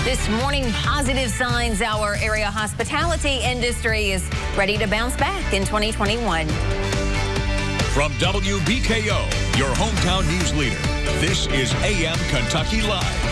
This morning, positive signs our area hospitality industry is ready to bounce back in 2021. From WBKO, your hometown news leader, this is AM Kentucky Live.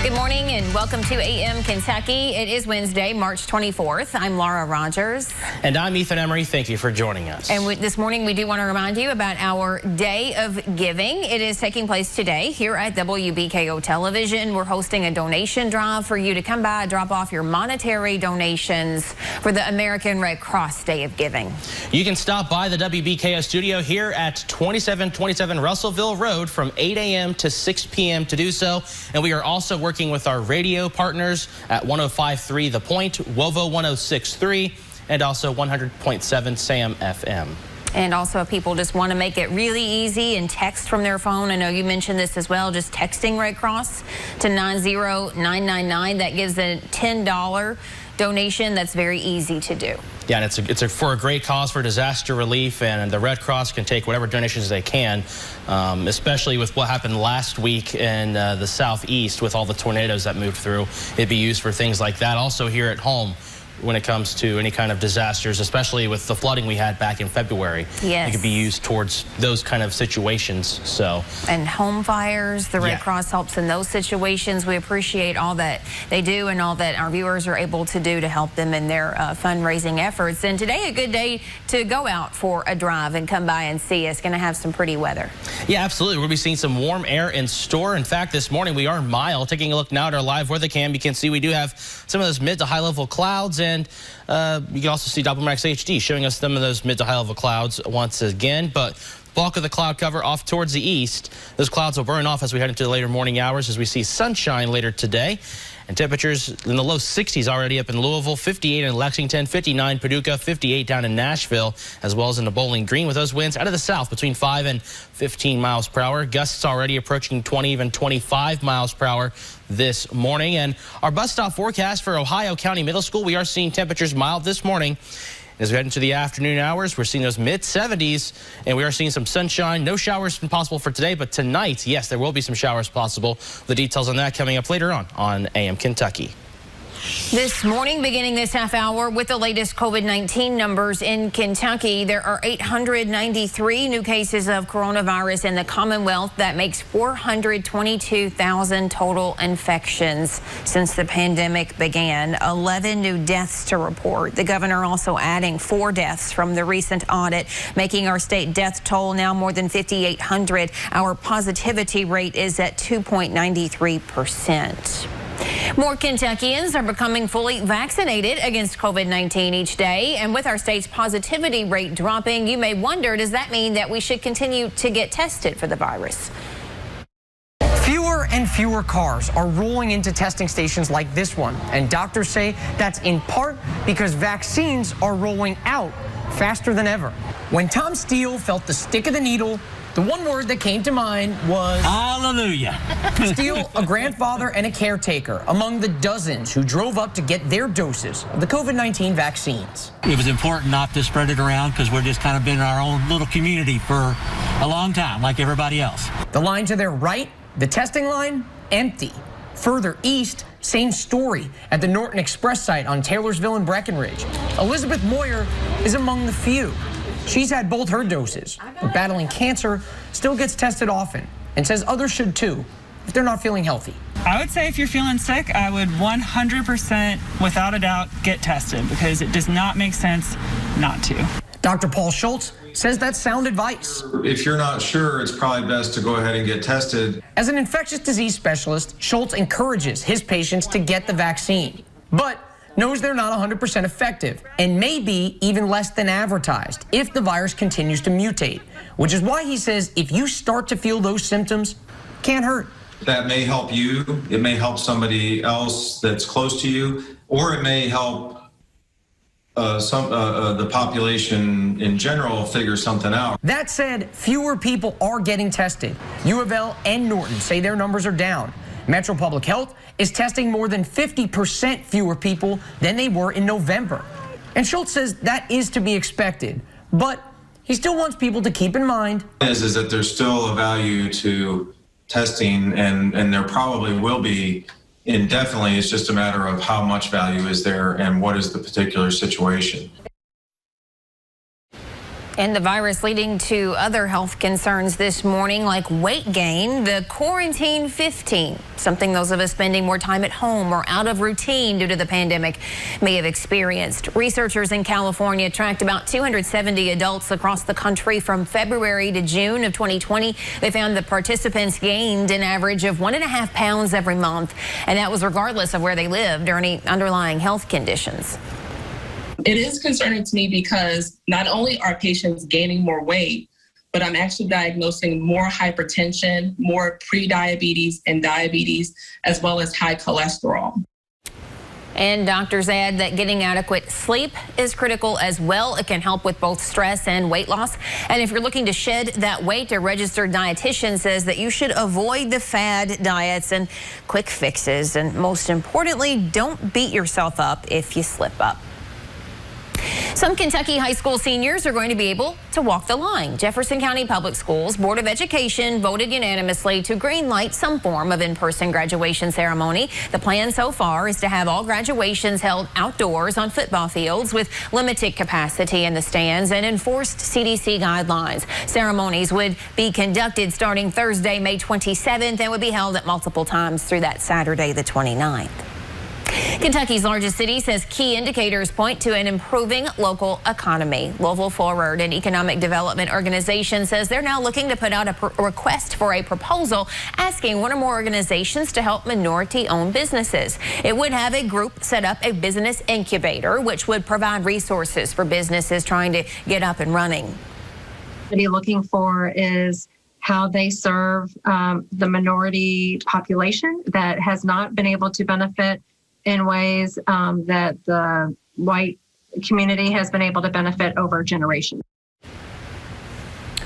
Good morning and welcome to AM Kentucky. It is Wednesday, March 24th. I'm Laura Rogers. And I'm Ethan Emery. Thank you for joining us. And this morning we do want to remind you about our Day of Giving. It is taking place today here at WBKO Television. We're hosting a donation drive for you to come by, drop off your monetary donations for the American Red Cross Day of Giving. You can stop by the WBKO studio here at 2727 Russellville Road from 8 a.m. to 6 p.m. to do so. And we are also working with our radio partners at 105.3 The Point, WOVO 106.3, and also 100.7 SAM FM. And also, if people just want to make it really easy and text from their phone, I know you mentioned this as well, just texting Red Cross to 90999. That gives a $10 donation. That's very easy to do. Yeah, and it's for a great cause for disaster relief, and the Red Cross can take whatever donations they can, especially with what happened last week in the southeast with all the tornadoes that moved through. It'd be used for things like that. Also here at home, when it comes to any kind of disasters, especially with the flooding we had back in February. Yes. It could be used towards those kind of situations. And home fires, the Red Cross helps in those situations. We appreciate all that they do and all that our viewers are able to do to help them in their fundraising efforts. And today, a good day to go out for a drive and come by and see us. Going to have some pretty weather. Yeah, absolutely. We'll be seeing some warm air in store. In fact, this morning we are mild. Taking a look now at our live weather cam, you can see we do have some of those mid to high level clouds, and you can also see Doppelmax HD showing us some of those mid to high level clouds once again. But bulk of the cloud cover off towards the east. Those clouds will burn off as we head into the later morning hours as we see sunshine later today. And temperatures in the low 60s already up in Louisville, 58 in Lexington, 59 Paducah, 58 down in Nashville, as well as in the Bowling Green, with those winds out of the south between 5 and 15 miles per hour. Gusts already approaching 20, even 25 miles per hour this morning. And our bus stop forecast for Ohio County Middle School, we are seeing temperatures mild this morning. As we head into the afternoon hours, we're seeing those mid-70s, and we are seeing some sunshine. No showers possible for today, but tonight, yes, there will be some showers possible. The details on that coming up later on AM Kentucky. This morning, beginning this half hour with the latest COVID-19 numbers in Kentucky, there are 893 new cases of coronavirus in the Commonwealth. That makes 422,000 total infections since the pandemic began. 11 new deaths to report. The governor also adding 4 deaths from the recent audit, making our state death toll now more than 5,800. Our positivity rate is at 2.93%. More Kentuckians are becoming fully vaccinated against COVID-19 each day. And with our state's positivity rate dropping, you may wonder, does that mean that we should continue to get tested for the virus? Fewer and fewer cars are rolling into testing stations like this one. And doctors say that's in part because vaccines are rolling out faster than ever. When Tom Steele felt the stick of the needle, the one word that came to mind was hallelujah. Steele, a grandfather and a caretaker, among the dozens who drove up to get their doses of the COVID-19 vaccines. It was important not to spread it around because we're just kind of been in our own little community for a long time, like everybody else. The line to their right, the testing line, empty. Further east, same story at the Norton Express site on Taylorsville and Breckenridge. Elizabeth Moyer is among the few. She's had both her doses, but battling cancer still gets tested often and says others should too if they're not feeling healthy. I would say if you're feeling sick, I would 100% without a doubt get tested because it does not make sense not to. Dr. Paul Schultz says that's sound advice. If you're not sure, it's probably best to go ahead and get tested. As an infectious disease specialist, Schultz encourages his patients to get the vaccine, but knows they're not 100% effective and may be even less than advertised if the virus continues to mutate, which is why he says if you start to feel those symptoms, can't hurt. That may help you, it may help somebody else that's close to you, or it may help the population in general figure something out. That said, fewer people are getting tested. U of L and Norton say their numbers are down. Metro Public Health is testing more than 50% fewer people than they were in November. And Schultz says that is to be expected, but he still wants people to keep in mind is that there's still a value to testing, and there probably will be indefinitely. It's just a matter of how much value is there and what is the particular situation. And the virus leading to other health concerns this morning, like weight gain, the quarantine 15, something those of us spending more time at home or out of routine due to the pandemic may have experienced. Researchers in California tracked about 270 adults across the country from February to June of 2020. They found that participants gained an average of 1.5 pounds every month, and that was regardless of where they lived or any underlying health conditions. It is concerning to me because not only are patients gaining more weight, but I'm actually diagnosing more hypertension, more prediabetes and diabetes, as well as high cholesterol. And doctors add that getting adequate sleep is critical as well. It can help with both stress and weight loss. And if you're looking to shed that weight, a registered dietitian says that you should avoid the fad diets and quick fixes. And most importantly, don't beat yourself up if you slip up. Some Kentucky high school seniors are going to be able to walk the line. Jefferson County Public Schools Board of Education voted unanimously to greenlight some form of in-person graduation ceremony. The plan so far is to have all graduations held outdoors on football fields with limited capacity in the stands and enforced CDC guidelines. Ceremonies would be conducted starting Thursday, May 27th, and would be held at multiple times through that Saturday, the 29th. Kentucky's largest city says key indicators point to an improving local economy. Louisville Forward, an economic development organization, says they're now looking to put out a request for a proposal asking one or more organizations to help minority-owned businesses. It would have a group set up a business incubator, which would provide resources for businesses trying to get up and running. What you're looking for is how they serve the minority population that has not been able to benefit in ways that the white community has been able to benefit over generations.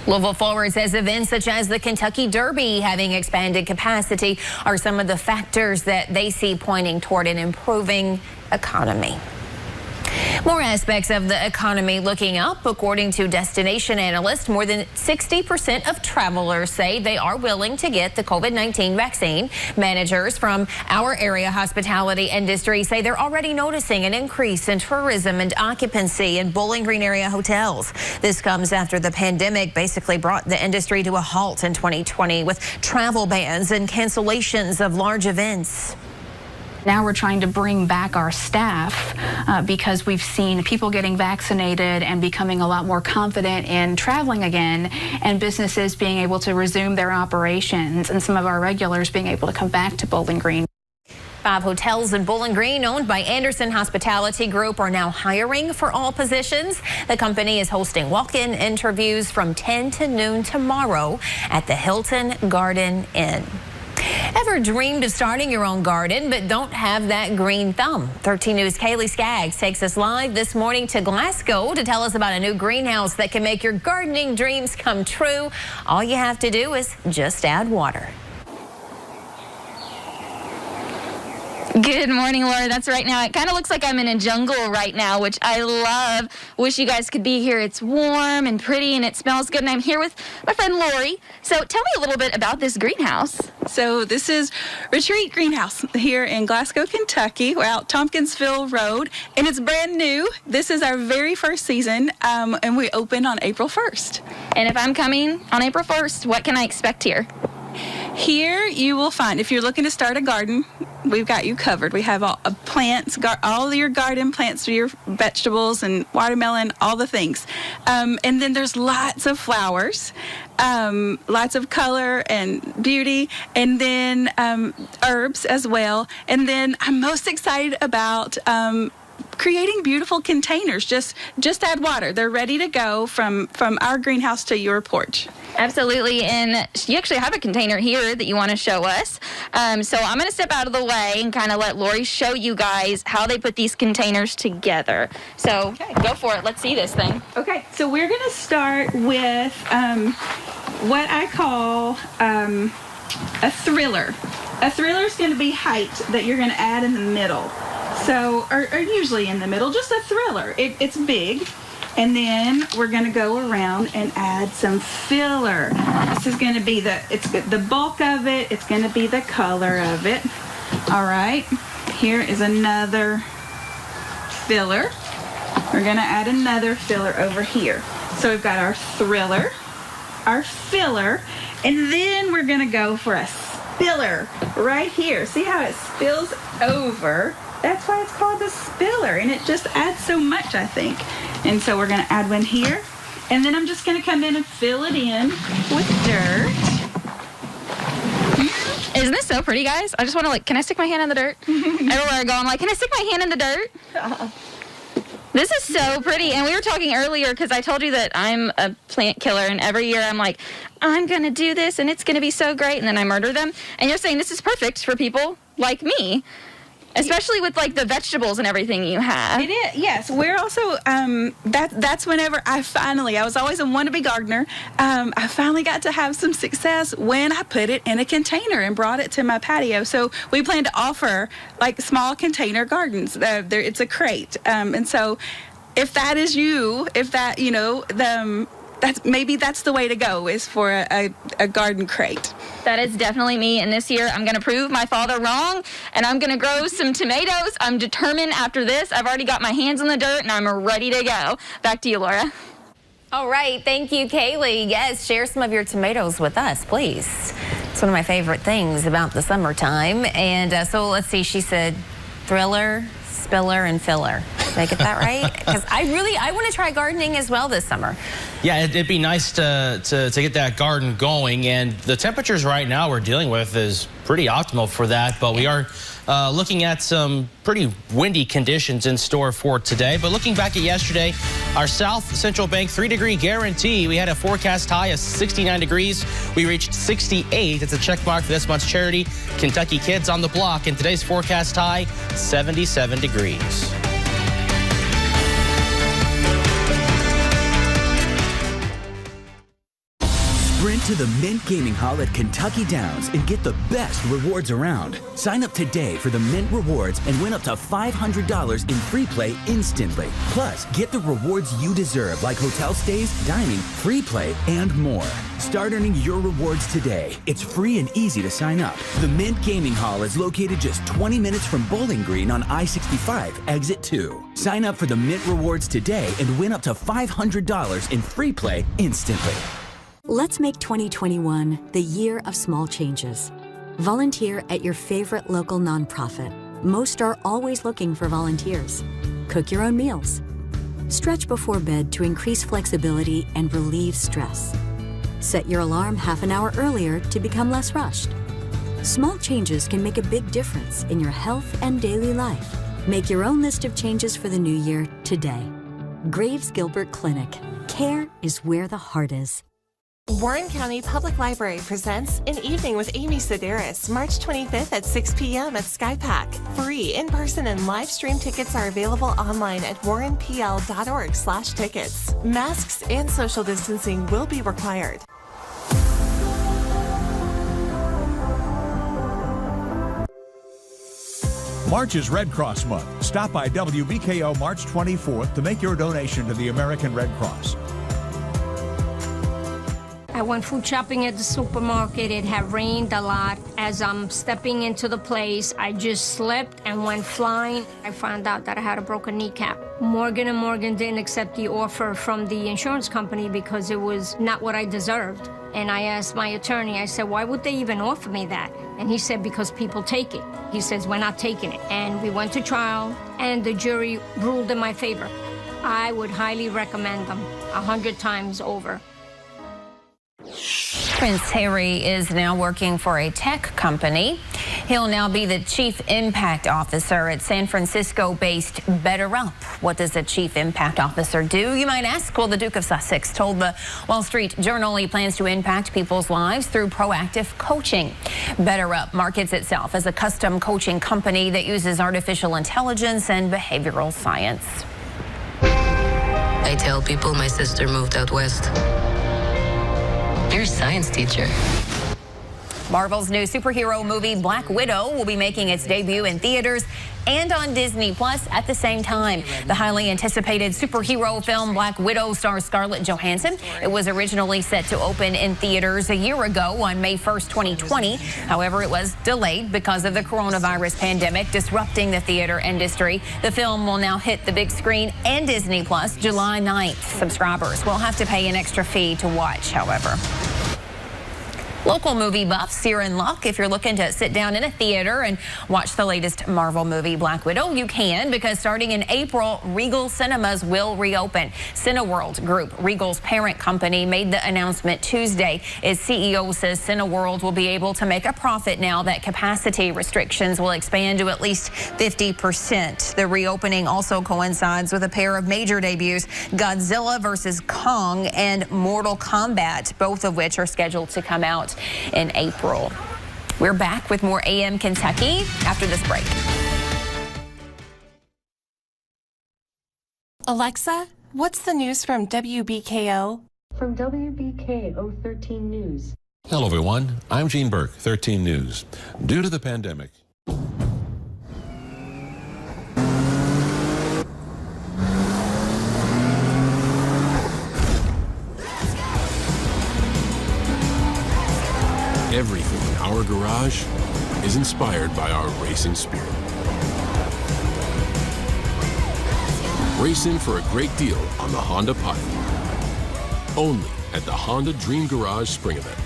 Louisville Forward says events such as the Kentucky Derby having expanded capacity are some of the factors that they see pointing toward an improving economy. More aspects of the economy looking up. According to destination analysts, more than 60% of travelers say they are willing to get the COVID-19 vaccine. Managers from our area hospitality industry say they're already noticing an increase in tourism and occupancy in Bowling Green area hotels. This comes after the pandemic basically brought the industry to a halt in 2020 with travel bans and cancellations of large events. Now we're trying to bring back our staff because we've seen people getting vaccinated and becoming a lot more confident in traveling again, and businesses being able to resume their operations, and some of our regulars being able to come back to Bowling Green. 5 hotels in Bowling Green owned by Anderson Hospitality Group are now hiring for all positions. The company is hosting walk-in interviews from 10 to noon tomorrow at the Hilton Garden Inn. Ever dreamed of starting your own garden but don't have that green thumb? 13 News' Kaylee Skaggs takes us live this morning to Glasgow to tell us about a new greenhouse that can make your gardening dreams come true. All you have to do is just add water. Good morning, Laura. That's right. Now it kind of looks like I'm in a jungle right now, which I love. Wish you guys could be here. It's warm and pretty and it smells good. And I'm here with my friend Lori. So tell me a little bit about this greenhouse. So this is Retreat Greenhouse here in Glasgow, Kentucky. We're out Tompkinsville Road, and it's brand new. This is our very first season, and we open on April 1st. And if I'm coming on April 1st, what can I expect here? Here you will find, if you're looking to start a garden, we've got you covered. We have all plants, all your garden plants for your vegetables and watermelon, all the things. And then there's lots of flowers, lots of color and beauty, and then herbs as well. And then I'm most excited about creating beautiful containers. Just add water. They're ready to go from our greenhouse to your porch. Absolutely, and you actually have a container here that you want to show us. So I'm going to step out of the way and kind of let Lori show you guys how they put these containers together. So go for it. Let's see this thing. Okay, so we're going to start with what I call a thriller. A thriller is going to be height that you're going to add in the middle. So, or usually in the middle, just a thriller. It's big. And then we're going to go around and add some filler. This is going to be the bulk of it. It's going to be the color of it. All right, here is another filler. We're gonna add another filler over here. So we've got our thriller, our filler, and then we're gonna go for a spiller right here. See how it spills over? That's why it's called the spiller, and it just adds so much, I think. And so we're gonna add one here, and then I'm just gonna come in and fill it in with dirt. Isn't this so pretty, guys? I just want to, like, can I stick my hand in the dirt? Everywhere I go, I'm like, can I stick my hand in the dirt? This is so pretty. And we were talking earlier because I told you that I'm a plant killer, and every year I'm like, I'm going to do this and it's going to be so great, and then I murder them. And you're saying this is perfect for people like me, especially with, like, the vegetables and everything you have. It is, yes. We're also, that's whenever I was always a wannabe gardener. I finally got to have some success when I put it in a container and brought it to my patio. So we plan to offer, like, small container gardens. It's a crate. And so if that is you, if that, you know, that's the way to go, is for a garden crate. That is definitely me, and this year I'm going to prove my father wrong, and I'm going to grow some tomatoes. I'm determined after this. I've already got my hands in the dirt, and I'm ready to go. Back to you, Laura. All right, thank you, Kaylee. Yes, share some of your tomatoes with us, please. It's one of my favorite things about the summertime. And so let's see, she said thriller, spiller, and filler. Did I get that right? Because I want to try gardening as well this summer. Yeah, it'd be nice to get that garden going, and the temperatures right now we're dealing with is pretty optimal for that, but we are looking at some pretty windy conditions in store for today. But looking back at yesterday, our South Central Bank 3-degree guarantee, we had a forecast high of 69 degrees. We reached 68. It's a check mark for this month's charity, Kentucky Kids on the Block, and today's forecast high, 77 degrees. Sprint to the Mint Gaming Hall at Kentucky Downs and get the best rewards around. Sign up today for the Mint Rewards and win up to $500 in free play instantly. Plus, get the rewards you deserve, like hotel stays, dining, free play, and more. Start earning your rewards today. It's free and easy to sign up. The Mint Gaming Hall is located just 20 minutes from Bowling Green on I-65, Exit 2. Sign up for the Mint Rewards today and win up to $500 in free play instantly. Let's make 2021 the year of small changes. Volunteer at your favorite local nonprofit. Most are always looking for volunteers. Cook your own meals. Stretch before bed to increase flexibility and relieve stress. Set your alarm half an hour earlier to become less rushed. Small changes can make a big difference in your health and daily life. Make your own list of changes for the new year today. Graves Gilbert Clinic. Care is where the heart is. Warren County Public Library presents An Evening with Amy Sedaris, March 25th at 6 p.m. at SkyPack. Free in-person and live stream tickets are available online at warrenpl.org/tickets. Masks and social distancing will be required. March is Red Cross Month. Stop by WBKO March 24th to make your donation to the American Red Cross. I went food shopping at the supermarket. It had rained a lot. As I'm stepping into the place, I just slipped and went flying. I found out that I had a broken kneecap. Morgan & Morgan didn't accept the offer from the insurance company because it was not what I deserved. And I asked my attorney, I said, why would they even offer me that? And he said, because people take it. He says, we're not taking it. And we went to trial, and the jury ruled in my favor. I would highly recommend them 100 times over. Prince Harry is now working for a tech company. He'll now be the Chief Impact Officer at San Francisco-based BetterUp. What does a Chief Impact Officer do, you might ask? Well, the Duke of Sussex told the Wall Street Journal he plans to impact people's lives through proactive coaching. BetterUp markets itself as a custom coaching company that uses artificial intelligence and behavioral science. I tell people my sister moved out west. You're a science teacher. Marvel's new superhero movie Black Widow will be making its debut in theaters and on Disney Plus at the same time. The highly anticipated superhero film Black Widow stars Scarlett Johansson. It was originally set to open in theaters a year ago on May 1st, 2020. However, it was delayed because of the coronavirus pandemic disrupting the theater industry. The film will now hit the big screen and Disney Plus July 9th. Subscribers will have to pay an extra fee to watch, however. Local movie buffs, you're in luck. If you're looking to sit down in a theater and watch the latest Marvel movie, Black Widow, you can, because starting in April, Regal Cinemas will reopen. Cineworld Group, Regal's parent company, made the announcement Tuesday. Its CEO says Cineworld will be able to make a profit now that capacity restrictions will expand to at least 50%. The reopening also coincides with a pair of major debuts, Godzilla vs. Kong and Mortal Kombat, both of which are scheduled to come out in April. We're back with more AM Kentucky after this break. Alexa, what's the news from WBKO? From WBKO 13 News. Hello, everyone. I'm Gene Burke, 13 News. Due to the pandemic, everything in our garage is inspired by our racing spirit. Racing for a great deal on the Honda Pilot. Only at the Honda Dream Garage Spring Event.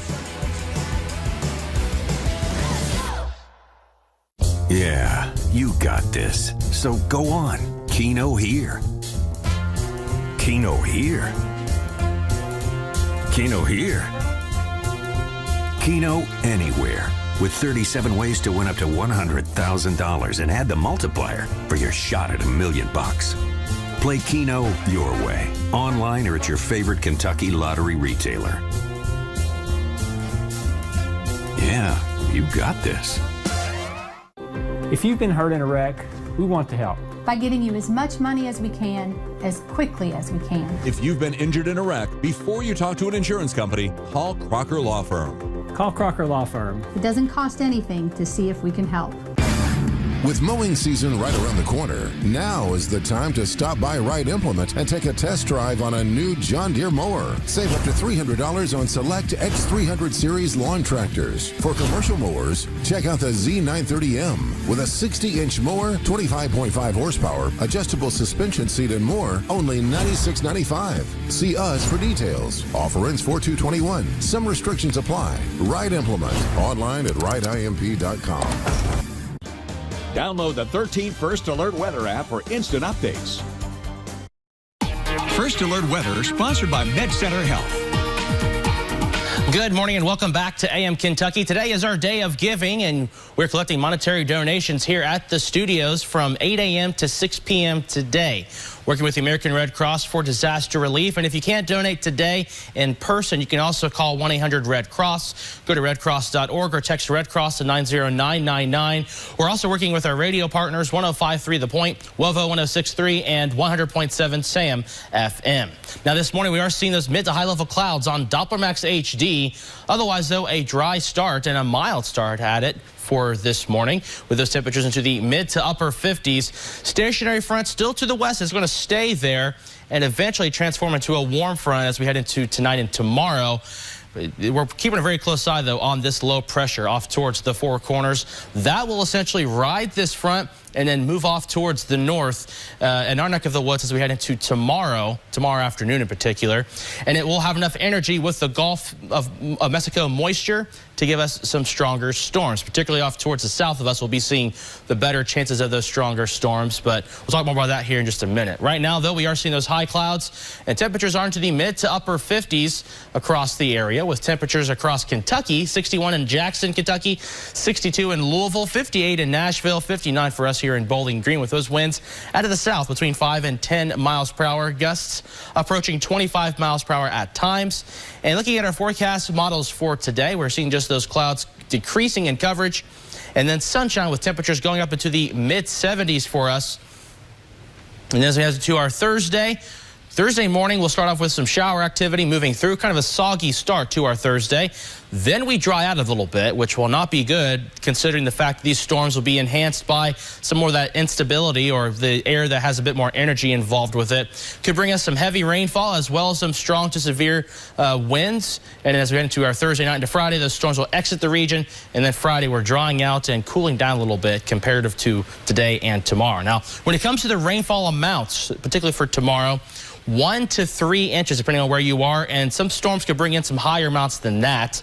Yeah, you got this. So go on. Keno here. Keno here. Keno here. Keno anywhere, with 37 ways to win up to $100,000 and add the multiplier for your shot at $1 million. Play Keno your way, online or at your favorite Kentucky lottery retailer. Yeah, you got this. If you've been hurt in a wreck, we want to help. By getting you as much money as we can, as quickly as we can. If you've been injured in a wreck, before you talk to an insurance company, call Crocker Law Firm. Call Crocker Law Firm. It doesn't cost anything to see if we can help. With mowing season right around the corner, now is the time to stop by Wright Implement and take a test drive on a new John Deere mower. Save up to $300 on select X300 series lawn tractors. For commercial mowers, check out the Z930M. With a 60-inch mower, 25.5 horsepower, adjustable suspension seat, and more, only $96.95. See us for details. Offer ends 4/2/21. Some restrictions apply. Wright Implement. Online at wrightimp.com. Download the 13 First Alert Weather app for instant updates. First Alert Weather, sponsored by MedCenter Health. Good morning and welcome back to AM Kentucky. Today is our day of giving, and we're collecting monetary donations here at the studios from 8 a.m. to 6 p.m. today. Working with the American Red Cross for disaster relief. And if you can't donate today in person, you can also call 1-800-RED-CROSS. Go to redcross.org or text Red Cross to 90999. We're also working with our radio partners, 105.3 The Point, WOVO 106.3, and 100.7 SAM FM. Now this morning we are seeing those mid to high level clouds on Doppler Max HD. Otherwise, though, a dry start and a mild start at it for this morning, with those temperatures into the mid to upper 50s. Stationary front still to the west is going to stay there and eventually transform into a warm front as we head into tonight and tomorrow. We're keeping a very close eye, though, on this low pressure off towards the Four Corners. That will essentially ride this front and then move off towards the north in our neck of the woods as we head into tomorrow afternoon in particular. And it will have enough energy with the Gulf of Mexico moisture to give us some stronger storms, particularly off towards the south of us. We'll be seeing the better chances of those stronger storms, but we'll talk more about that here in just a minute. Right now, though, we are seeing those high clouds, and temperatures are into the mid to upper 50s across the area, with temperatures across Kentucky, 61 in Jackson, Kentucky, 62 in Louisville, 58 in Nashville, 59 for us here in Bowling Green, with those winds out of the south between 5 and 10 miles per hour, gusts approaching 25 miles per hour at times. And looking at our forecast models for today, we're seeing just those clouds decreasing in coverage, and then sunshine with temperatures going up into the mid 70s for us. And as we head to our Thursday morning, we'll start off with some shower activity moving through, kind of a soggy start to our Thursday. Then we dry out a little bit, which will not be good considering the fact that these storms will be enhanced by some more of that instability or the air that has a bit more energy involved with it. Could bring us some heavy rainfall as well as some strong to severe winds. And as we head into our Thursday night into Friday, those storms will exit the region. And then Friday, we're drying out and cooling down a little bit comparative to today and tomorrow. Now, when it comes to the rainfall amounts, particularly for tomorrow, 1 to 3 inches, depending on where you are, and some storms could bring in some higher amounts than that.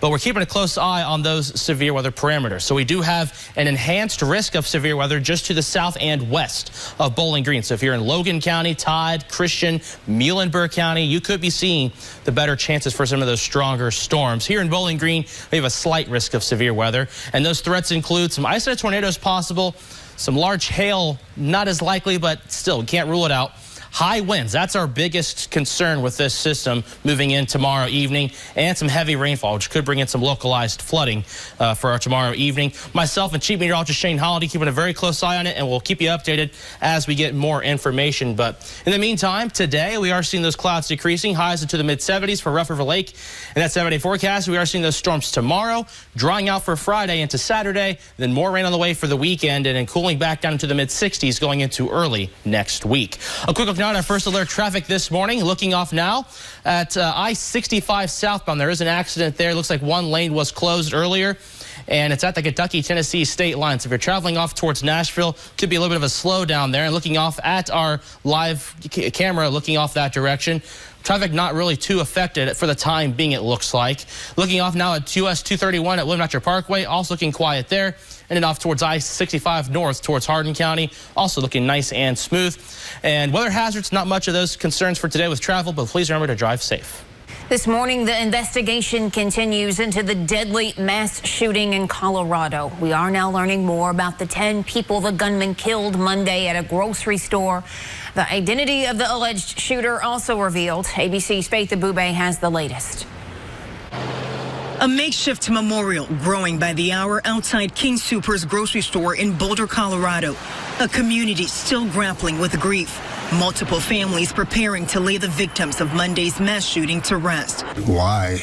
But we're keeping a close eye on those severe weather parameters. So we do have an enhanced risk of severe weather just to the south and west of Bowling Green. So if you're in Logan County, Todd, Christian, Muhlenberg County, you could be seeing the better chances for some of those stronger storms. Here in Bowling Green, we have a slight risk of severe weather, and those threats include some isolated tornadoes possible, some large hail, not as likely, but still, can't rule it out. High winds, that's our biggest concern with this system moving in tomorrow evening, and some heavy rainfall, which could bring in some localized flooding for our tomorrow evening. Myself and Chief Meteorologist Shane Holliday keeping a very close eye on it, and we'll keep you updated as we get more information. But in the meantime, today we are seeing those clouds decreasing, highs into the mid-70s for Rough River Lake. And that 7-day forecast, we are seeing those storms tomorrow, drying out for Friday into Saturday, then more rain on the way for the weekend, and then cooling back down into the mid-60s going into early next week. A quick look now at our first alert traffic this morning. Looking off now at I-65 southbound. There is an accident there. Looks like one lane was closed earlier, and it's at the Kentucky-Tennessee state line. So if you're traveling off towards Nashville, could be a little bit of a slowdown there. And looking off at our live camera, looking off that direction, traffic not really too affected for the time being, it looks like. Looking off now at US 231 at William Parkway, also looking quiet there. And then off towards I-65 north towards Hardin County, also looking nice and smooth. And weather hazards, not much of those concerns for today with travel, but please remember to drive safe. This morning, the investigation continues into the deadly mass shooting in Colorado. We are now learning more about the 10 people the gunman killed Monday at a grocery store. The identity of the alleged shooter also revealed. ABC's Faith Abube has the latest. A makeshift memorial growing by the hour outside King Soopers grocery store in Boulder, Colorado. A community still grappling with grief. Multiple families preparing to lay the victims of Monday's mass shooting to rest. Why?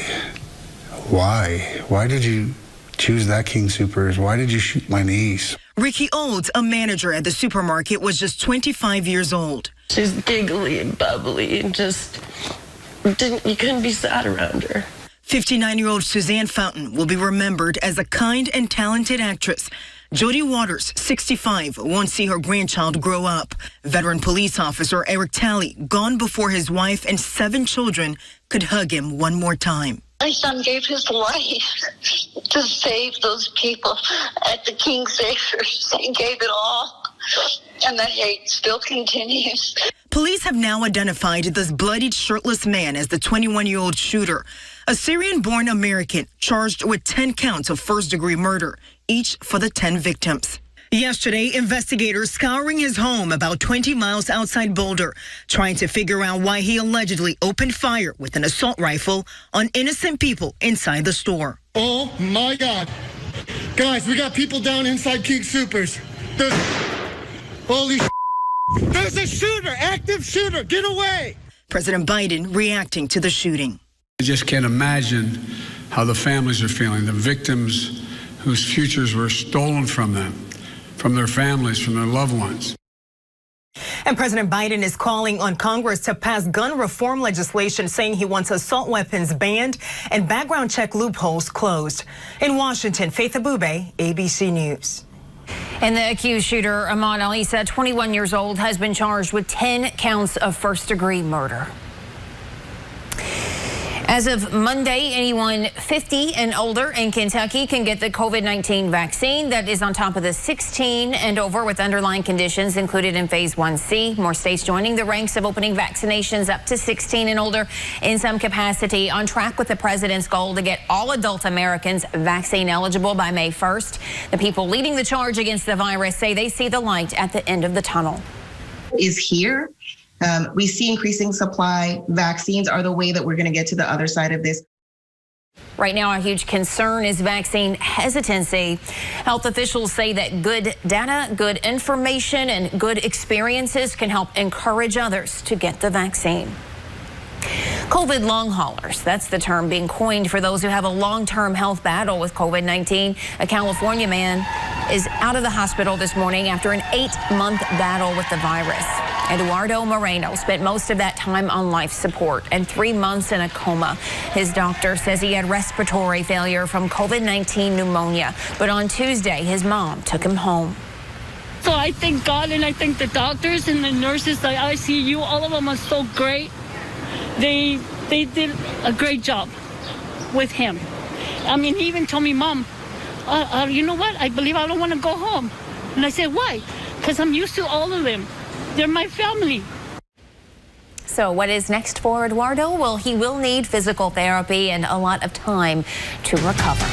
Why did you choose that King Soopers? Why did you shoot my niece? Ricky Olds, a manager at the supermarket, was just 25 years old. She's giggly and bubbly and just you couldn't be sad around her. 59-year-old Suzanne Fountain will be remembered as a kind and talented actress. Jody Waters, 65, won't see her grandchild grow up. Veteran police officer Eric Talley, gone before his wife and 7 children could hug him one more time. My son gave his life to save those people at the King Soopers. He gave it all, and the hate still continues. Police have now identified this bloodied, shirtless man as the 21-year-old shooter, a Syrian-born American charged with 10 counts of first-degree murder, each for the 10 victims. Yesterday, investigators scouring his home about 20 miles outside Boulder, trying to figure out why he allegedly opened fire with an assault rifle on innocent people inside the store. Oh my God. Guys, we got people down inside King Soopers. Holy there's a shooter, active shooter, get away. President Biden reacting to the shooting. I just can't imagine how the families are feeling, the victims whose futures were stolen from them, from their families, from their loved ones. And President Biden is calling on Congress to pass gun reform legislation, saying he wants assault weapons banned and background check loopholes closed. In Washington, Faith Abube, ABC News. And the accused shooter, Ahmad Alisa, 21 years old, has been charged with 10 counts of first-degree murder. As of Monday, anyone 50 and older in Kentucky can get the COVID-19 vaccine. That is on top of the 16 and over with underlying conditions included in Phase 1C. More states joining the ranks of opening vaccinations up to 16 and older in some capacity, on track with the president's goal to get all adult Americans vaccine eligible by May 1st. The people leading the charge against the virus say they see the light at the end of the tunnel. Is here. We see increasing supply. Vaccines are the way that we're going to get to the other side of this. Right now, a huge concern is vaccine hesitancy. Health officials say that good data, good information, and good experiences can help encourage others to get the vaccine. COVID long haulers, that's the term being coined for those who have a long-term health battle with COVID-19. A California man is out of the hospital this morning after an 8-month battle with the virus. Eduardo Moreno spent most of that time on life support and 3 months in a coma. His doctor says he had respiratory failure from COVID-19 pneumonia, but on Tuesday, his mom took him home. So I thank God and I thank the doctors and the nurses, the ICU, all of them are so great. They did a great job with him. I mean, he even told me, Mom, you know what? I believe I don't want to go home. And I said, why? Because I'm used to all of them. They're my family. So what is next for Eduardo? Well, he will need physical therapy and a lot of time to recover.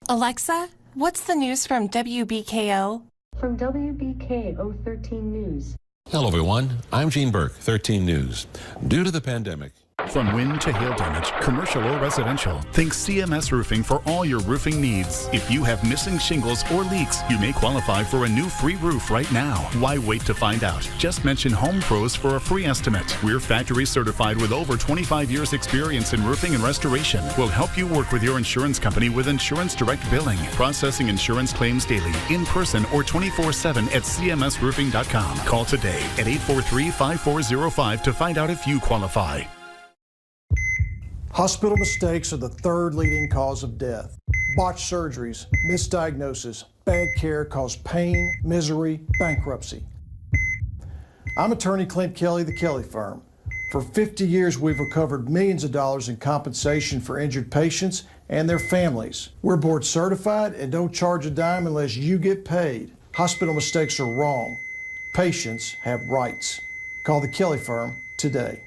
Alexa, what's the news from WBKO? From WBKO 13 News. Hello, everyone. I'm Gene Burke, 13 News. Due to the pandemic, from wind to hail damage, commercial or residential, think CMS Roofing for all your roofing needs. If you have missing shingles or leaks, you may qualify for a new free roof right now. Why wait to find out? Just mention Home Pros for a free estimate. We're factory certified with over 25 years experience in roofing and restoration. We'll help you work with your insurance company with Insurance Direct Billing, processing insurance claims daily, in person or 24/7 at cmsroofing.com. Call today at 843-5405 to find out if you qualify. Hospital mistakes are the third leading cause of death. Botched surgeries, misdiagnosis, bad care cause pain, misery, bankruptcy. I'm attorney Clint Kelly, the Kelly Firm. For 50 years, we've recovered millions of dollars in compensation for injured patients and their families. We're board certified and don't charge a dime unless you get paid. Hospital mistakes are wrong. Patients have rights. Call the Kelly Firm today.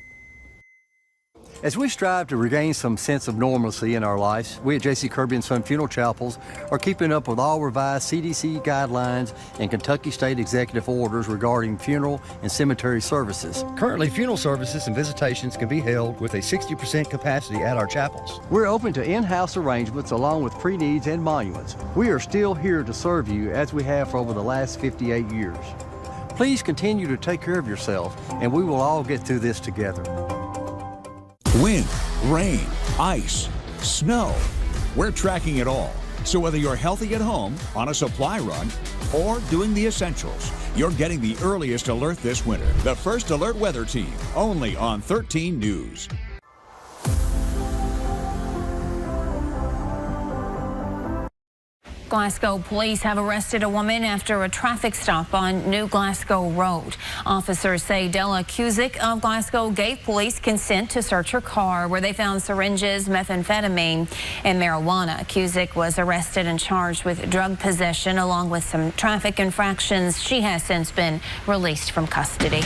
As we strive to regain some sense of normalcy in our lives, we at J.C. Kirby & Son Funeral Chapels are keeping up with all revised CDC guidelines and Kentucky State Executive Orders regarding funeral and cemetery services. Currently, funeral services and visitations can be held with a 60% capacity at our chapels. We're open to in-house arrangements along with pre-needs and monuments. We are still here to serve you as we have for over the last 58 years. Please continue to take care of yourself, and we will all get through this together. Wind, rain, ice, snow. We're tracking it all. So whether you're healthy at home, on a supply run, or doing the essentials, you're getting the earliest alert this winter. The First Alert Weather Team, only on 13 News. Glasgow police have arrested a woman after a traffic stop on New Glasgow Road. Officers say Della Cusick of Glasgow gave police consent to search her car, where they found syringes, methamphetamine, and marijuana. Cusick was arrested and charged with drug possession along with some traffic infractions. She has since been released from custody.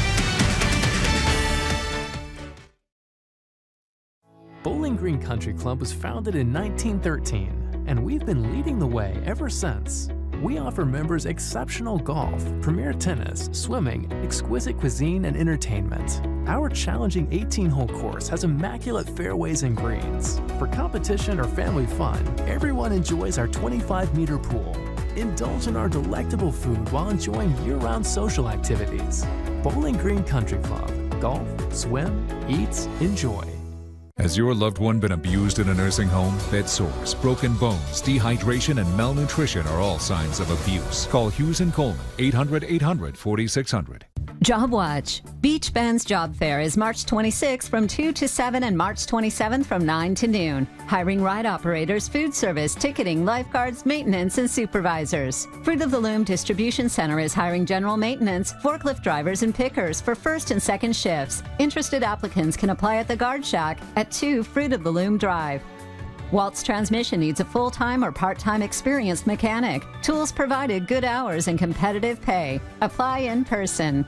Bowling Green Country Club was founded in 1913. And we've been leading the way ever since. We offer members exceptional golf, premier tennis, swimming, exquisite cuisine, and entertainment. Our challenging 18-hole course has immaculate fairways and greens. For competition or family fun, everyone enjoys our 25-meter pool. Indulge in our delectable food while enjoying year-round social activities. Bowling Green Country Club. Golf, swim, eat, enjoy. Has your loved one been abused in a nursing home? Bed sores, broken bones, dehydration, and malnutrition are all signs of abuse. Call Hughes & Coleman, 800-800-4600. Job Watch. Beach Bend's Job Fair is March 26th from 2 to 7 and March 27th from 9 to noon. Hiring ride operators, food service, ticketing, lifeguards, maintenance, and supervisors. Fruit of the Loom Distribution Center is hiring general maintenance, forklift drivers, and pickers for first and second shifts. Interested applicants can apply at the Guard Shack at 2 Fruit of the Loom Drive. Waltz Transmission needs a full-time or part-time experienced mechanic. Tools provided, good hours, and competitive pay. Apply in person.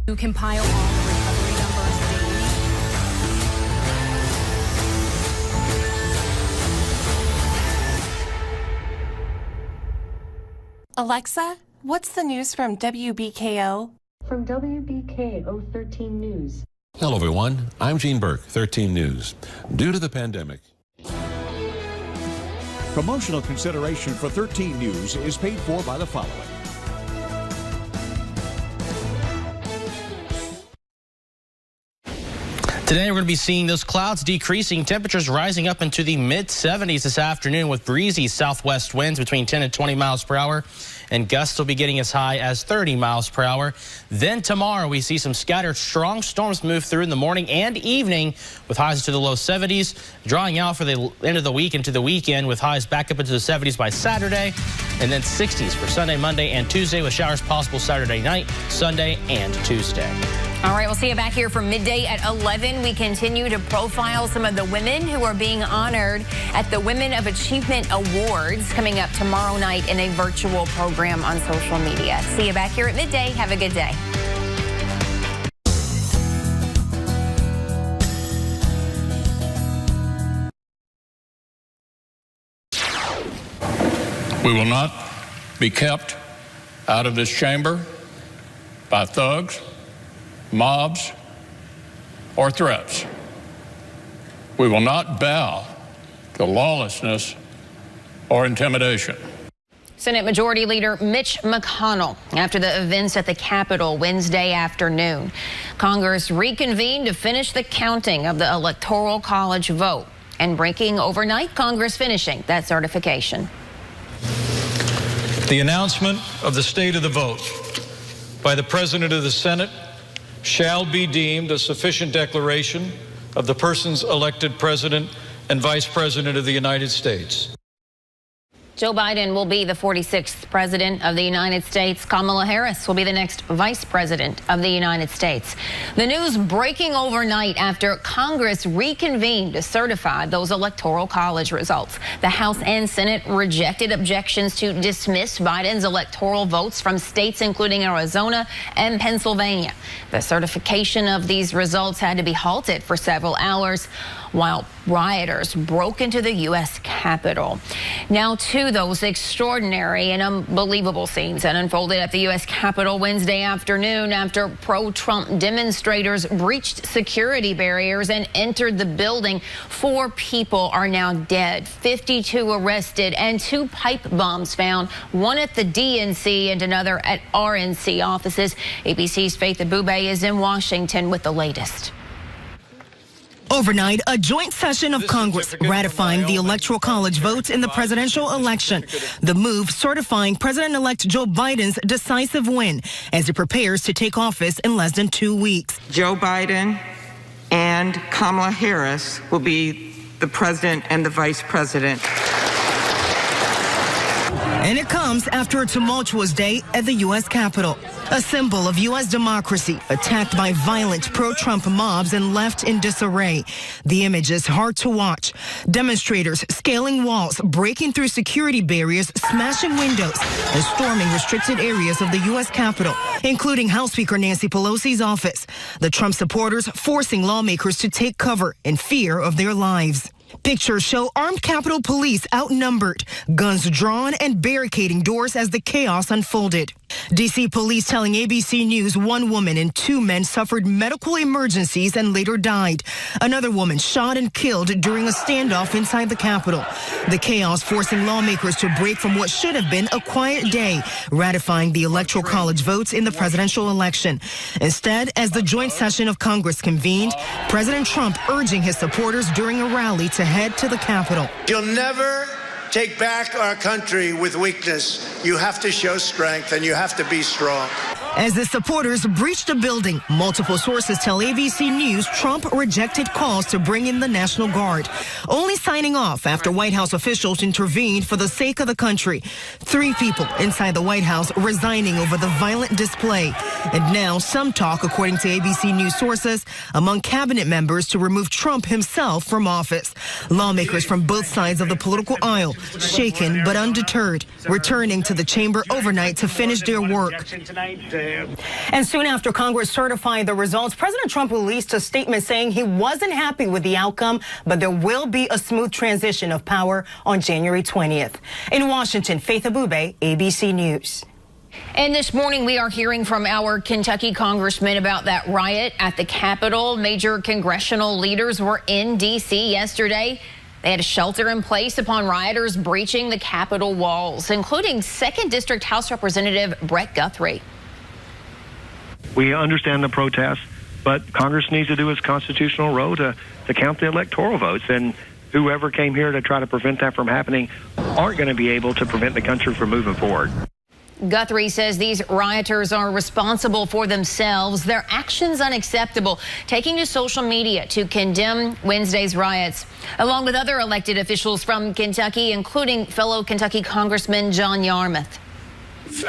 You compile all the recovery numbers daily. Alexa, what's the news from WBKO? From WBKO 13 News. Hello, everyone. I'm Gene Burke, 13 News. Due to the pandemic, promotional consideration for 13 News is paid for by the following. Today, we're going to be seeing those clouds decreasing, temperatures rising up into the mid-70s this afternoon with breezy southwest winds between 10 and 20 miles per hour, and gusts will be getting as high as 30 miles per hour. Then tomorrow, we see some scattered strong storms move through in the morning and evening with highs to the low 70s, drawing out for the end of the week into the weekend with highs back up into the 70s by Saturday, and then 60s for Sunday, Monday, and Tuesday with showers possible Saturday night, Sunday, and Tuesday. All right, we'll see you back here from midday at 11. We continue to profile some of the women who are being honored at the Women of Achievement Awards coming up tomorrow night in a virtual program on social media. See you back here at midday. Have a good day. We will not be kept out of this chamber by thugs, mobs, or threats. We will not bow to lawlessness or intimidation. Senate Majority Leader Mitch McConnell after the events at the Capitol Wednesday afternoon. Congress reconvened to finish the counting of the Electoral College vote and breaking overnight, Congress finishing that certification. The announcement of the state of the vote by the President of the Senate shall be deemed a sufficient declaration of the persons elected President and Vice President of the United States. Joe Biden will be the 46th President of the United States. Kamala Harris will be the next Vice President of the United States. The news breaking overnight after Congress reconvened to certify those Electoral College results. The House and Senate rejected objections to dismiss Biden's electoral votes from states including Arizona and Pennsylvania. The certification of these results had to be halted for several hours while rioters broke into the U.S. Capitol. Now to those extraordinary and unbelievable scenes that unfolded at the U.S. Capitol Wednesday afternoon after pro-Trump demonstrators breached security barriers and entered the building. 4 people are now dead, 52 arrested, and 2 pipe bombs found, one at the DNC and another at RNC offices. ABC's Faith Abube is in Washington with the latest. Overnight, a joint session of Congress ratifying the Electoral College votes in the presidential election. The move certifying President-elect Joe Biden's decisive win as he prepares to take office in less than 2 weeks. Joe Biden and Kamala Harris will be the president and the vice president. And it comes after a tumultuous day at the U.S. Capitol, a symbol of U.S. democracy attacked by violent pro-Trump mobs and left in disarray. The image is hard to watch. Demonstrators scaling walls, breaking through security barriers, smashing windows, and storming restricted areas of the U.S. Capitol, including House Speaker Nancy Pelosi's office. The Trump supporters forcing lawmakers to take cover in fear of their lives. Pictures show armed Capitol Police outnumbered, guns drawn and barricading doors as the chaos unfolded. D.C. police telling ABC News 1 woman and 2 men suffered medical emergencies and later died. Another woman shot and killed during a standoff inside the Capitol. The chaos forcing lawmakers to break from what should have been a quiet day, ratifying the Electoral College votes in the presidential election. Instead, as the joint session of Congress convened, President Trump urging his supporters during a rally to head to the Capitol. You'll never take back our country with weakness. You have to show strength and you have to be strong. As the supporters breached the building, multiple sources tell ABC News Trump rejected calls to bring in the National Guard, only signing off after White House officials intervened for the sake of the country. 3 people inside the White House resigning over the violent display. And now some talk, according to ABC News sources, among cabinet members to remove Trump himself from office. Lawmakers from both sides of the political aisle, shaken but undeterred, returning to the chamber overnight to finish their work. And soon after Congress certified the results, President Trump released a statement saying he wasn't happy with the outcome, but there will be a smooth transition of power on January 20th. In Washington, Faith Abube, ABC News. And this morning, we are hearing from our Kentucky congressman about that riot at the Capitol. Major congressional leaders were in D.C. yesterday. They had a shelter in place upon rioters breaching the Capitol walls, including 2nd District House Representative Brett Guthrie. We understand the protests, but Congress needs to do its constitutional role to count the electoral votes. And whoever came here to try to prevent that from happening aren't going to be able to prevent the country from moving forward. Guthrie says these rioters are responsible for themselves, their actions unacceptable, taking to social media to condemn Wednesday's riots, along with other elected officials from Kentucky, including fellow Kentucky Congressman John Yarmouth.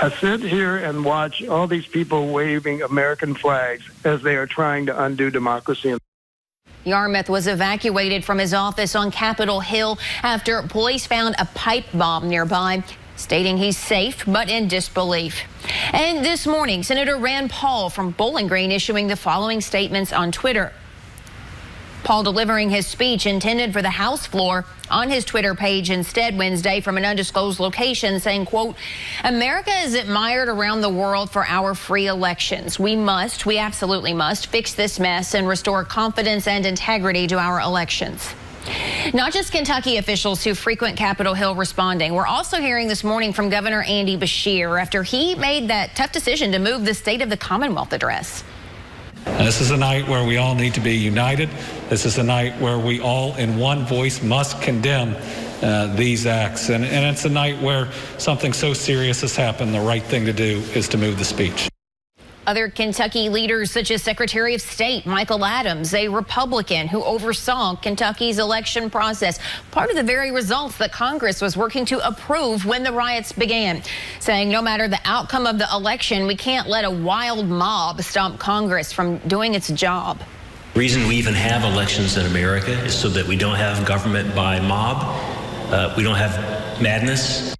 I sit here and watch all these people waving American flags as they are trying to undo democracy. Yarmouth was evacuated from his office on Capitol Hill after police found a pipe bomb nearby, stating he's safe but in disbelief. And this morning, Senator Rand Paul from Bowling Green issuing the following statements on Twitter. Paul delivering his speech intended for the House floor on his Twitter page instead Wednesday from an undisclosed location, saying, quote, America is admired around the world for our free elections. We absolutely must fix this mess and restore confidence and integrity to our elections. Not just Kentucky officials who frequent Capitol Hill responding. We're also hearing this morning from Governor Andy Beshear after he made that tough decision to move the State of the Commonwealth address. This is a night where we all need to be united. This is a night where we all in one voice must condemn these acts. And it's a night where something so serious has happened. The right thing to do is to move the speech. Other Kentucky leaders, such as Secretary of State Michael Adams, a Republican who oversaw Kentucky's election process, part of the very results that Congress was working to approve when the riots began, saying no matter the outcome of the election, we can't let a wild mob stop Congress from doing its job. The reason we even have elections in America is so that we don't have government by mob. We don't have madness.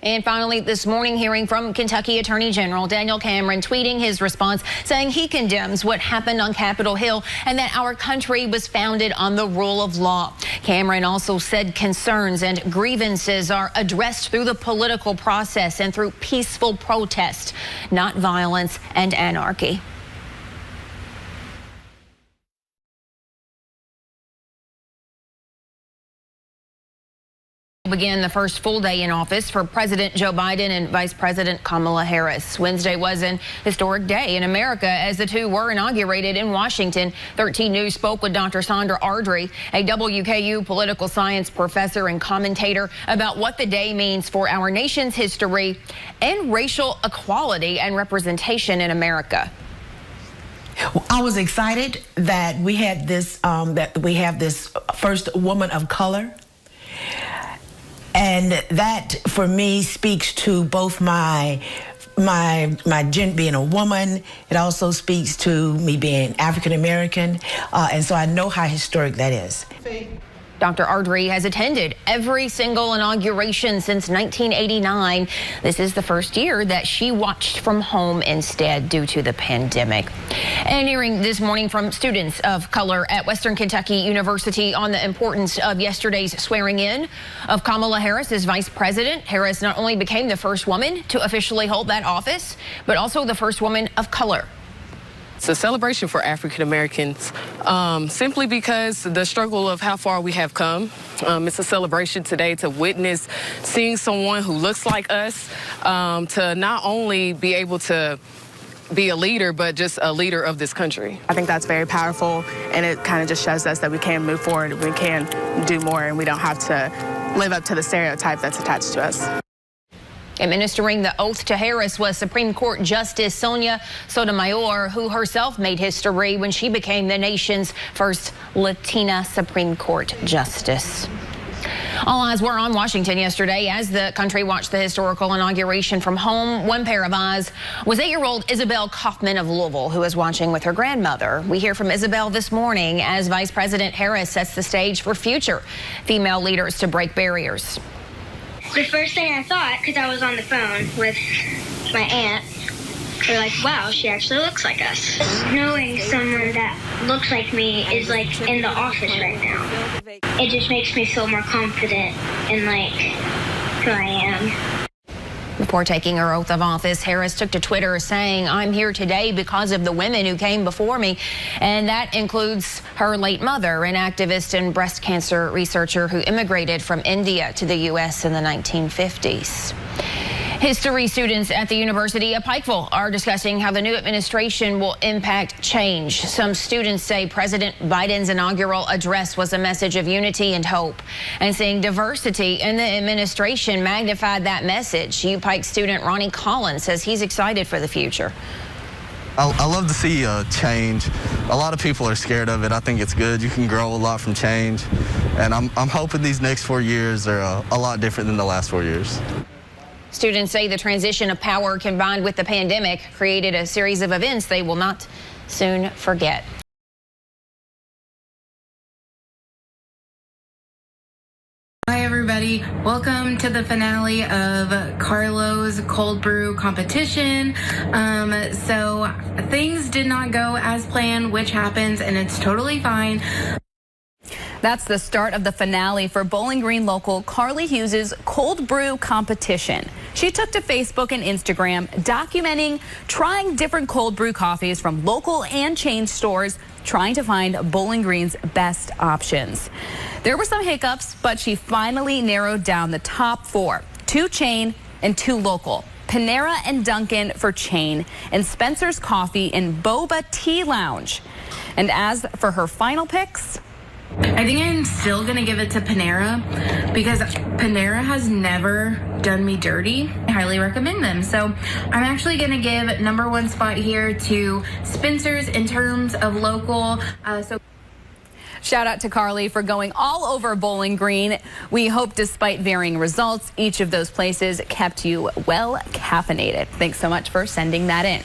And finally, this morning, hearing from Kentucky Attorney General Daniel Cameron, tweeting his response, saying he condemns what happened on Capitol Hill and that our country was founded on the rule of law. Cameron also said concerns and grievances are addressed through the political process and through peaceful protest, not violence and anarchy. Begin the first full day in office for President Joe Biden and Vice President Kamala Harris. Wednesday was an historic day in America as the two were inaugurated in Washington. 13 News spoke with Dr. Sandra Ardrey, a WKU political science professor and commentator, about what the day means for our nation's history and racial equality and representation in America. I was excited that we had this, have this first woman of color. And that, for me, speaks to both my being a woman. It also speaks to me being African American, and so I know how historic that is. Dr. Ardrey has attended every single inauguration since 1989. This is the first year that she watched from home instead due to the pandemic. And hearing this morning from students of color at Western Kentucky University on the importance of yesterday's swearing in of Kamala Harris as vice president. Harris not only became the first woman to officially hold that office, but also the first woman of color. It's a celebration for African Americans, simply because the struggle of how far we have come. It's a celebration today to witness seeing someone who looks like us, to not only be able to be a leader, but just a leader of this country. I think that's very powerful, and it kind of just shows us that we can move forward, we can do more, and we don't have to live up to the stereotype that's attached to us. Administering the oath to Harris was Supreme Court Justice Sonia Sotomayor, who herself made history when she became the nation's first Latina Supreme Court Justice. All eyes were on Washington yesterday as the country watched the historical inauguration from home. One pair of eyes was 8-year-old Isabel Kaufman of Louisville, who was watching with her grandmother. We hear from Isabel this morning as Vice President Harris sets the stage for future female leaders to break barriers. The first thing I thought, because I was on the phone with my aunt, they're like, wow, she actually looks like us. Knowing someone that looks like me is like in the office right now. It just makes me feel more confident in like who I am. Before taking her oath of office, Harris took to Twitter saying, "I'm here today because of the women who came before me." And that includes her late mother, an activist and breast cancer researcher who immigrated from India to the U.S. in the 1950s. History students at the University of Pikeville are discussing how the new administration will impact change. Some students say President Biden's inaugural address was a message of unity and hope, and saying diversity in the administration magnified that message. UPike student Ronnie Collins says he's excited for the future. I love to see change. A lot of people are scared of it. I think it's good. You can grow a lot from change, and I'm hoping these next 4 years are a lot different than the last 4 years. Students say the transition of power combined with the pandemic created a series of events they will not soon forget. Hi everybody, welcome to the finale of Carlo's cold brew competition. So things did not go as planned, which happens, and it's totally fine. That's the start of the finale for Bowling Green local Carly Hughes's cold brew competition. She took to Facebook and Instagram documenting trying different cold brew coffees from local and chain stores, trying to find Bowling Green's best options. There were some hiccups, but she finally narrowed down the top 4, 2 chain and 2 local. Panera and Dunkin' for chain, and Spencer's Coffee and Boba Tea Lounge. And as for her final picks, I think I'm still gonna give it to Panera because Panera has never done me dirty. I highly recommend them. So I'm actually gonna give #1 spot here to Spencer's in terms of local. Shout out to Carly for going all over Bowling Green. We hope despite varying results, each of those places kept you well caffeinated. Thanks so much for sending that in.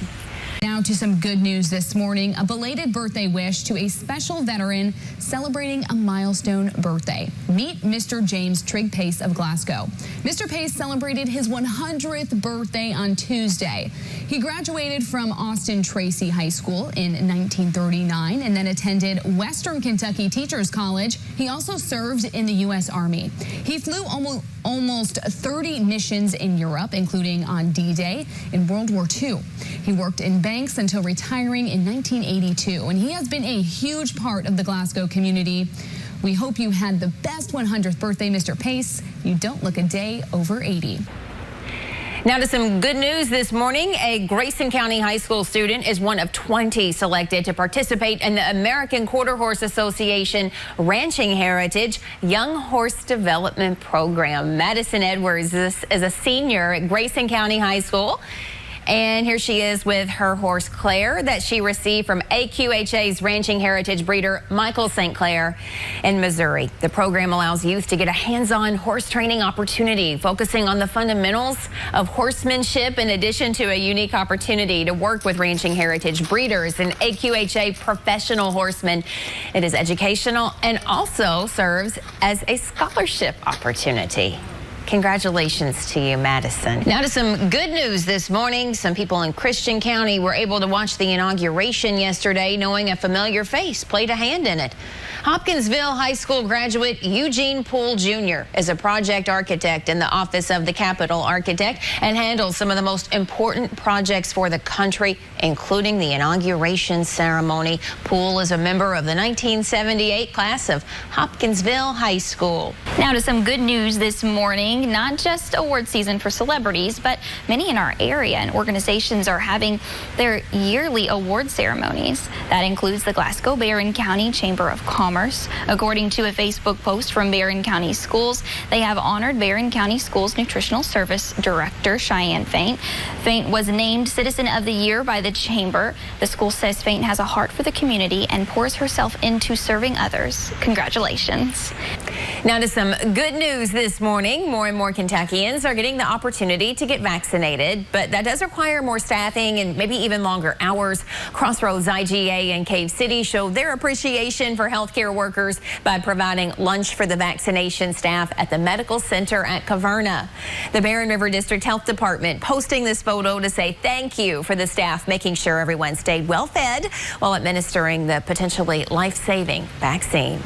Now to some good news this morning. A belated birthday wish to a special veteran celebrating a milestone birthday. Meet Mr. James Trigg Pace of Glasgow. Mr. Pace celebrated his 100th birthday on Tuesday. He graduated from Austin Tracy High School in 1939 and then attended Western Kentucky Teachers College. He also served in the U.S. Army. He flew almost 30 missions in Europe, including on D-Day in World War II. He worked in banks until retiring in 1982, and he has been a huge part of the Glasgow community. We hope you had the best 100th birthday, Mr. Pace. You don't look a day over 80. Now to some good news this morning. A Grayson County High School student is one of 20 selected to participate in the American Quarter Horse Association Ranching Heritage Young Horse Development Program. Madison Edwards is a senior at Grayson County High School. And here she is with her horse Claire that she received from AQHA's ranching heritage breeder Michael St. Clair in Missouri. The program allows youth to get a hands-on horse training opportunity, focusing on the fundamentals of horsemanship in addition to a unique opportunity to work with ranching heritage breeders and AQHA professional horsemen. It is educational and also serves as a scholarship opportunity. Congratulations to you, Madison. Now to some good news this morning. Some people in Christian County were able to watch the inauguration yesterday, knowing a familiar face played a hand in it. Hopkinsville High School graduate Eugene Poole Jr. is a project architect in the Office of the Capitol Architect and handles some of the most important projects for the country, including the inauguration ceremony. Poole is a member of the 1978 class of Hopkinsville High School. Now to some good news this morning. Not just award season for celebrities, but many in our area and organizations are having their yearly award ceremonies. That includes the Glasgow Barron County Chamber of Commerce. According to a Facebook post from Barron County Schools, they have honored Barron County Schools Nutritional Service Director Cheyenne Faint. Faint was named Citizen of the Year by the Chamber. The school says Faint has a heart for the community and pours herself into serving others. Congratulations. Now to some good news this morning. More and more Kentuckians are getting the opportunity to get vaccinated, but that does require more staffing and maybe even longer hours. Crossroads IGA and Cave City show their appreciation for healthcare workers by providing lunch for the vaccination staff at the medical center at Caverna. The Barron River District Health Department posting this photo to say thank you for the staff making sure everyone stayed well fed while administering the potentially life-saving vaccine.